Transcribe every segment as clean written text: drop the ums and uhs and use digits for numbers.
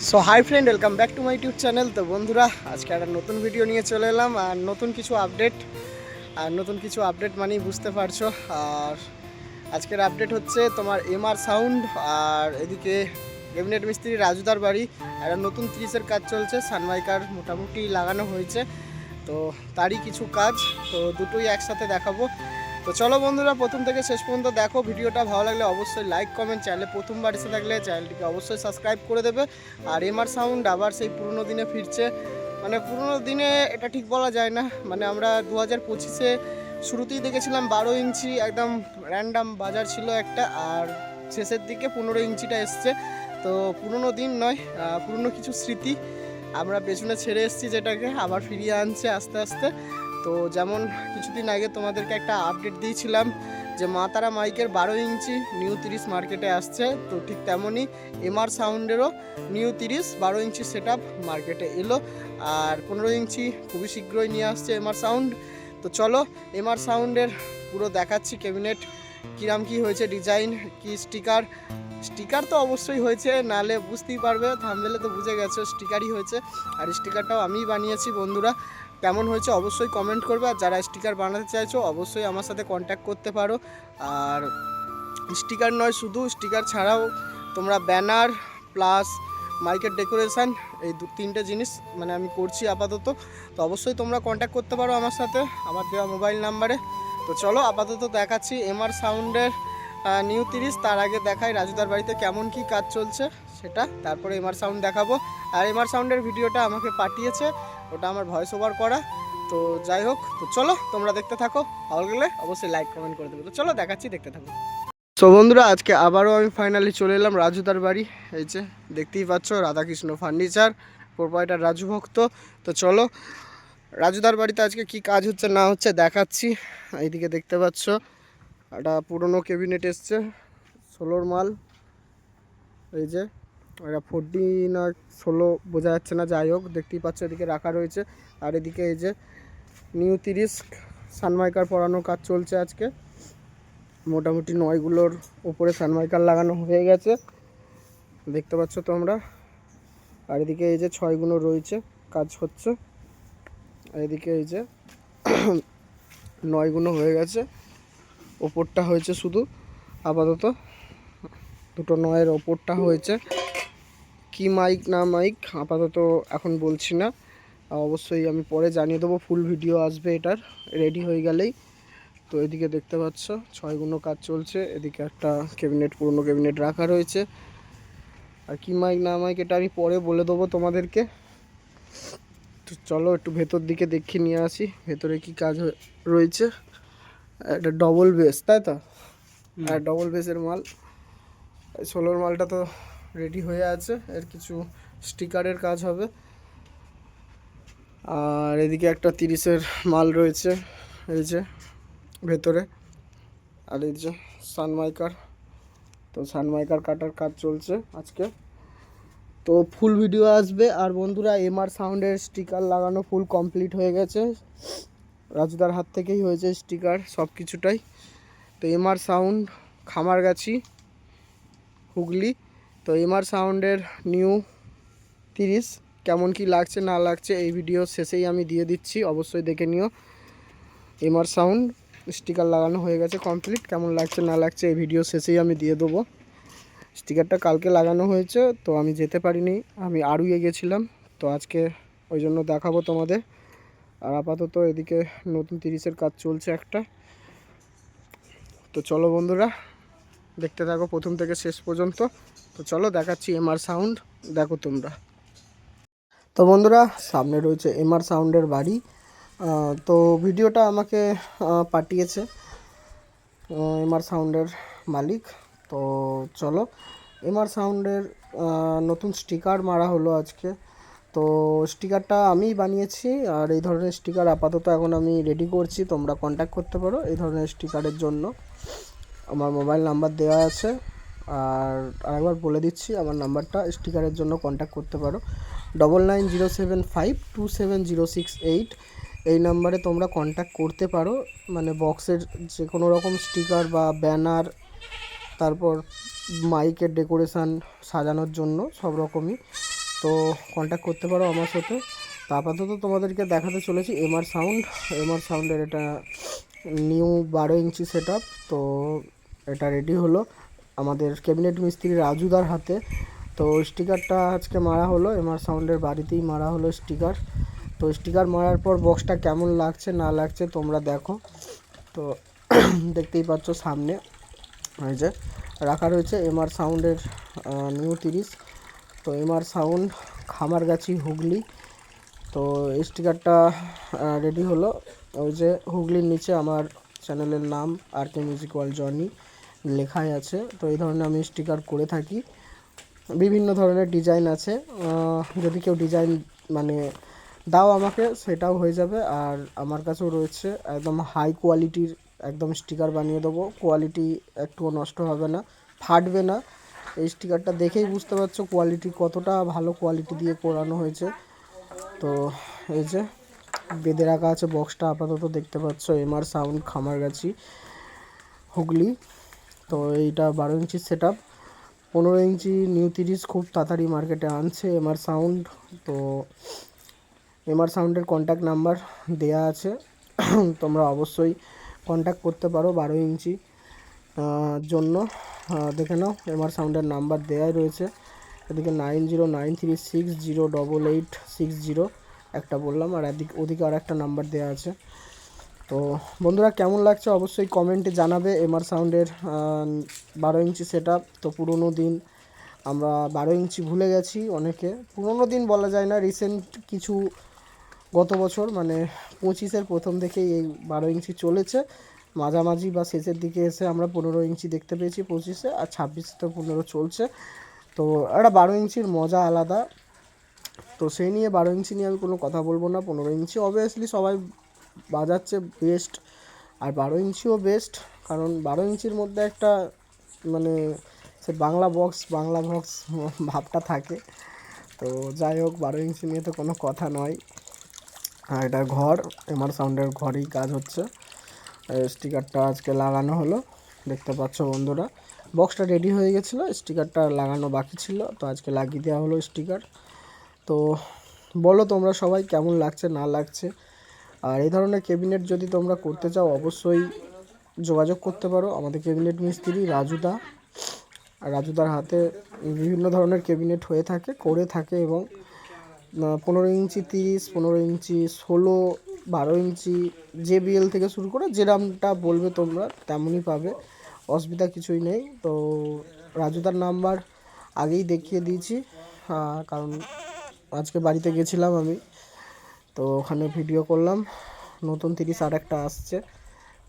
So hi friend, welcome back to my YouTube channel. তো বন্ধুরা, আজকে একটা নতুন ভিডিও নিয়ে চলে এলাম আর নতুন কিছু আপডেট মানেই বুঝতে পারছো। আর আজকের আপডেট হচ্ছে তোমার এমআর সাউন্ড, আর এদিকে ক্যাবিনেট মিস্ত্রি রাজুদার বাড়ি একটা নতুন 30-এর কাজ চলছে। সানমাইকার মোটামুটি লাগানো হয়েছে, তো তারই কিছু কাজ, তো দুটোই একসাথে দেখাবো। তো চলো বন্ধুরা, প্রথম থেকে শেষ পর্যন্ত দেখো। ভিডিওটা ভালো লাগলে অবশ্যই লাইক কমেন্ট, চ্যানেলে প্রথমবার এসে থাকলে চ্যানেলটিকে অবশ্যই সাবস্ক্রাইব করে দেবে। আর এমআর সাউন্ড আবার সেই পুরনো দিনে ফিরছে, মানে পুরনো দিনে এটা ঠিক বলা যায় না, মানে আমরা 2025-এ শুরুতেই দেখেছিলাম 12 ইঞ্চি একদম র্যান্ডাম বাজার ছিল একটা, আর শেষের দিকে 15 ইঞ্চিটা এসছে। তো পুরনো দিন নয়, পুরনো কিছু স্মৃতি আমরা পেছনে ছেড়ে এসেছি, যেটাকে আবার ফিরিয়ে আনছে আস্তে আস্তে। তো যেমন কিছুদিন আগে তোমাদেরকে একটা আপডেট দিয়েছিলাম যে মা তারা মাইকের 12 ইঞ্চি নিউ 30 মার্কেটে আসছে, তো ঠিক তেমনই এমআর সাউন্ডেরও নিউ 12 ইঞ্চি সেট আপ মার্কেটে এলো। আর 15 ইঞ্চি খুবই শীঘ্রই নিয়ে আসছে এমআর সাউন্ড। তো চলো এমআর সাউন্ডের পুরো দেখাচ্ছি, ক্যাবিনেট কিরাম কি হয়েছে, ডিজাইন কি, স্টিকার তো অবশ্যই হয়েছে, নাহলে বুঝতেই পারবে, থাম্বনেলে তো বুঝে গেছো স্টিকারই হয়েছে। আর স্টিকারটাও আমিই বানিয়েছি। বন্ধুরা, কেমন হয়েছে অবশ্যই কমেন্ট করবে, আর যারা স্টিকার বানাতে চাইছো অবশ্যই আমার সাথে কন্ট্যাক্ট করতে পারো। আর স্টিকার নয়, শুধু স্টিকার ছাড়াও তোমরা ব্যানার প্লাস মাইকের ডেকোরেশান, এই তিনটে জিনিস মানে আমি করছি আপাতত। তো অবশ্যই তোমরা কন্ট্যাক্ট করতে পারো আমার সাথে আমার দেওয়া মোবাইল নাম্বারে। তো চলো আপাতত দেখাচ্ছি এমআর সাউন্ডের নিউ 30। তার আগে দেখাই রাজুদার বাড়িতে কেমন কি কাজ চলছে সেটা, তারপরে এমআর সাউন্ড দেখাবো। আর এমআর সাউন্ডের ভিডিওটা আমাকে পাঠিয়েছে, ওটা আমার ভয়েস ওভার করা। তো যাই হোক, তো চলো তোমরা দেখতে থাকো, ভালো লাগলে অবশ্যই লাইক কমেন্ট করে দেবে। তো চলো দেখাচ্ছি, দেখতে থাকো। সো বন্ধুরা, আজকে আবারও আমি ফাইনালি চলে এলাম রাজুদার বাড়ি। এই যে দেখতেই পাচ্ছ, রাধাকৃষ্ণ ফার্নিচার, প্রোপাইটার রাজু ভক্ত। তো চলো রাজুদার বাড়িতে আজকে কি কাজ হচ্ছে না হচ্ছে দেখাচ্ছি। এইদিকে দেখতে পাচ্ছ একটা পুরনো ক্যাবিনেট এসছে, 16 মাল। এই যে এটা 40 না 16 বোঝা যাচ্ছে না, যাই হোক দেখতেই পাচ্ছ এদিকে রাখা রয়েছে। আর এদিকে এই যে নিউ 30 সানমাইকার পরানোর কাজ চলছে আজকে। মোটামুটি 9গুলোর উপরে সানমাইকার লাগানো হয়ে গেছে, দেখতে পাচ্ছ তোমরা। আর এদিকে এই যে 6গুলো রয়েছে, কাজ হচ্ছে। আর এদিকে এই যে 9গুলো হয়ে গেছে, ওপরটা হয়েছে শুধু আপাতত, দুটো 9-এর ওপরটা হয়েছে। কি মাইক না মাইক আপাতত এখন বলছি না, অবশ্যই আমি পরে জানিয়ে দেবো, ফুল ভিডিও আসবে এটার রেডি হয়ে গেলেই। তো এদিকে দেখতে পাচ্ছ 6গুলো কাজ চলছে, এদিকে একটা ক্যাবিনেট, পুরনো ক্যাবিনেট রাখা রয়েছে। আর কি মাইক না মাইক এটা আমি পরে বলে দেবো তোমাদেরকে। তো চলো একটু ভেতর দিকে দেখিয়ে নিয়ে আসি ভেতরে কি কাজ রয়েছে। এটা ডবল বেস, তাই তো? আর ডবল বেসের মাল, 16 মালটা তো রেডি হয়ে আছে, এর কিছু স্টিকারের কাজ হবে। আর এদিকে একটা 30-এর মাল রয়েছে এই যে ভেতরে। আর এই যে সানমাইকার, তো সানমাইকার কাটার কাজ চলছে আজকে, তো ফুল ভিডিও আসবে। আর বন্ধুরা, এমআর সাউন্ডের স্টিকার লাগানো ফুল কমপ্লিট হয়ে গেছে, রাজুদার হাত থেকেই হয়েছে স্টিকার সব কিছুটাই। তো এমআর সাউন্ড, খামারগাছি, হুগলি। তো এমআর সাউন্ডের নিউ 30 কেমন কি লাগছে না লাগছে এই ভিডিও শেষেই আমি দিয়ে দিচ্ছি, অবশ্যই দেখে নিও। এমআর সাউন্ড স্টিকার লাগানো হয়ে গেছে কমপ্লিট, কেমন লাগছে না লাগছে এই ভিডিও শেষেই আমি দিয়ে দেবো। স্টিকারটা কালকে লাগানো হয়েছে, তো আমি যেতে পারিনি, আমি আরুইয়ে গেছিলাম, তো আজকে ওই জন্য দেখাবো তোমাদের। আর আপাতত এদিকে নতুন 30-এর কাজ চলছে একটা। তো চলো বন্ধুরা, দেখতে থাকো প্রথম থেকে শেষ পর্যন্ত। তো চলো দেখাচ্ছি এমআর সাউন্ড, দেখো তোমরা। তো বন্ধুরা, সামনে রয়েছে এমআর সাউন্ডের বাড়ি। তো ভিডিওটা আমাকে পাঠিয়েছে এমআর সাউন্ডের মালিক। তো চলো, এমআর সাউন্ডের নতুন স্টিকার মারা হলো আজকে। তো স্টিকারটা আমিই বানিয়েছি, আর এই ধরনের স্টিকার আপাতত এখন আমি রেডি করছি, তোমরা কন্ট্যাক্ট করতে পারো এই ধরনের স্টিকারের জন্য। আমার মোবাইল নাম্বার দেওয়া আছে, আর আরেকবার বলে দিচ্ছি আমার নাম্বারটা, স্টিকারের জন্য কন্ট্যাক্ট করতে পারো 9907527068। এই নাম্বারে তোমরা কন্ট্যাক্ট করতে পারো, মানে বক্সের যে কোনো রকম স্টিকার বা ব্যানার, তারপর মাইকের ডেকোরেশান সাজানোর জন্য সব রকমই। তো কন্ট্যাক্ট করতে পারো আমার সাথে। তো আপাতত তোমাদেরকে দেখাতে চলেছি এমআর সাউন্ডের এটা নিউ 12 ইঞ্চি সেট আপ। তো এটা রেডি হলো আমাদের ক্যাবিনেট মিস্ত্রি রাজুদার হাতে। তো স্টিকারটা আজকে মারা হলো, এমআর সাউন্ডের বাড়িতেই মারা হলো স্টিকার। তো স্টিকার মারার পর বক্সটা কেমন লাগছে না লাগছে তোমরা দেখো। তো দেখতেই পাচ্ছ সামনে এই যে রাখা রয়েছে এমআর সাউন্ডের নিউ 30। তো এমআর সাউন্ড, খামারগাছি, হুগলি। তো এই স্টিকারটা রেডি হলো। ওই যে হুগলির নিচে আমার চ্যানেলের নাম আর কে মিউজিক ওয়ার্ল্ড জনি লেখাই আছে। তো এই ধরনের আমি স্টিকার করে থাকি, বিভিন্ন ধরনের ডিজাইন আছে। যদি কেউ ডিজাইন মানে দাও আমাকে, সেটাও হয়ে যাবে। আর আমার কাছেও রয়েছে একদম হাই কোয়ালিটির একদম স্টিকার বানিয়ে দেবো, কোয়ালিটি একটুও নষ্ট হবে না, ফাটবে না। এই স্টিকারটা দেখেই বুঝতে পারছো কোয়ালিটি কতটা ভালো কোয়ালিটি দিয়ে করানো হয়েছে। তো এই যে বেঁধে রাখা আছে বক্সটা, আপাতত দেখতে পাচ্ছ এমআর সাউন্ড, খামারগাছি, হুগলি। তো এইটা 12 ইঞ্চি সেট আপ। 15 ইঞ্চি নিউ 30 খুব তাড়াতাড়ি মার্কেটে আনছে এমআর সাউন্ড। তো এমআর সাউন্ডের কন্ট্যাক্ট নাম্বার দেয়া আছে, তোমরা অবশ্যই কন্ট্যাক্ট করতে পারো 12 ইঞ্চি জন্য। দেখে নাও এমআর সাউন্ডের নাম্বার দেওয়াই রয়েছে এদিকে 9093608860 একটা বললাম, আর ওদিকে আর একটা নাম্বার দেওয়া আছে। তো বন্ধুরা কেমন লাগছে অবশ্যই কমেন্টে জানাবে এমআর সাউন্ডের 12 ইঞ্চি সেট আপ। তো পুরোনো দিন আমরা 12 ইঞ্চি ভুলে গেছি অনেকে, পুরোনো দিন বলা যায় না, রিসেন্ট কিছু গত বছর মানে 25-এর প্রথম থেকেই এই 12 ইঞ্চি চলেছে। মাঝামাঝি বা শেষের দিকে এসে আমরা 15 ইঞ্চি দেখতে পেয়েছি 25-এ, আর 26-এ তো 15 চলছে। তো একটা 12 ইঞ্চির মজা আলাদা। তো সেই নিয়ে 12 ইঞ্চি নিয়ে আমি কোনো কথা বলবো না। 15 ইঞ্চি অবভিয়াসলি সবাই বাজাচ্ছে বেস্ট, আর 12 ইঞ্চিও বেস্ট, কারণ 12 ইঞ্চির মধ্যে একটা মানে সে বাংলা বক্স ভাবটা থাকে। তো যাই হোক 12 ইঞ্চি নিয়ে তো কোনো কথা নয়। আর এটা ঘর, এমআর সাউন্ডের ঘরেই কাজ হচ্ছে। স্টিকারটা আজকে লাগানো হলো, দেখতে পাচ্ছ বন্ধুরা। বক্সটা রেডি হয়ে গেছিলো, স্টিকারটা লাগানো বাকি ছিল, তো আজকে লাগিয়ে দেওয়া হলো স্টিকার। তো বলো তোমরা সবাই কেমন লাগছে না লাগছে। আর এই ধরনের ক্যাবিনেট যদি তোমরা করতে চাও অবশ্যই যোগাযোগ করতে পারো আমাদের ক্যাবিনেট মিস্ত্রি রাজুদার হাতে বিভিন্ন ধরনের ক্যাবিনেট করে থাকে। এবং 15 ইঞ্চি 30, 15 ইঞ্চি 16, 12 ইঞ্চি JBL থেকে শুরু করে যেরামটা বলবে তোমরা তেমনই পাবে, অসুবিধা কিছুই নেই। তো রাজুদার নাম্বার আগেই দেখিয়ে দিয়েছি, কারণ আজকে বাড়িতে গেছিলাম আমি, তো ওখানে ভিডিও করলাম। নতুন 30 আর একটা আসছে,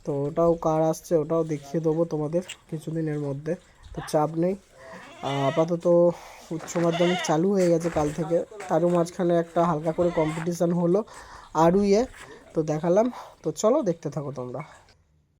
তো ওটাও কার আসছে ওটাও দেখিয়ে দেবো তোমাদের কিছুদিনের মধ্যে, তো চাপ নেই। আপাতত উচ্চ মাধ্যমিক চালু হয়ে গেছে কাল থেকে, তারও মাঝখানে একটা হালকা করে কম্পিটিশান হলো আরুইয়ে, তো দেখালাম। তো চলো দেখতে থাকো তোমরা।